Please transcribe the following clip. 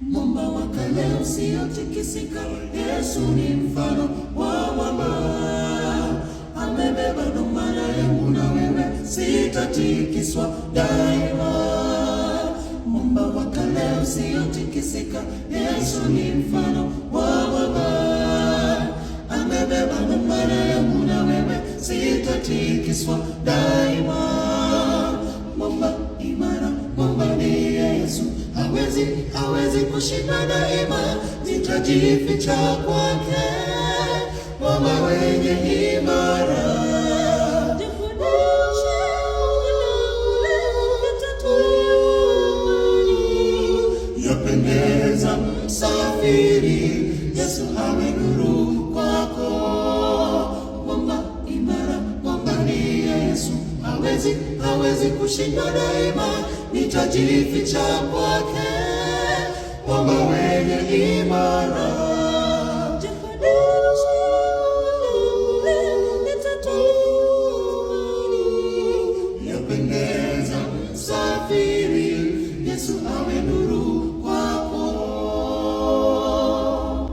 Mwamba wa kale usiotikisika, Yesu ni mfano wa mwamba. Amebeba dhamana yangu na wewe, sitatikiswa daima. Mwamba wa kale usiotikisika, Yesu ni mfano wa mwamba. Amebeba dhamana yangu na wewe, sitatikiswa daima. Mwamba imara, mwamba ni Yesu, hawezi kushinda daima. Nitajificha kwake, mwamba wenye imara. Yapendeza msafiri, Yesu awe nuru kwako. Mwamba imara, mwamba ni Yesu, hawezi kushinda daima. Nitajificha kwake, mwamba wenye imara. Yapendeza msafiri, Yesu awe nuru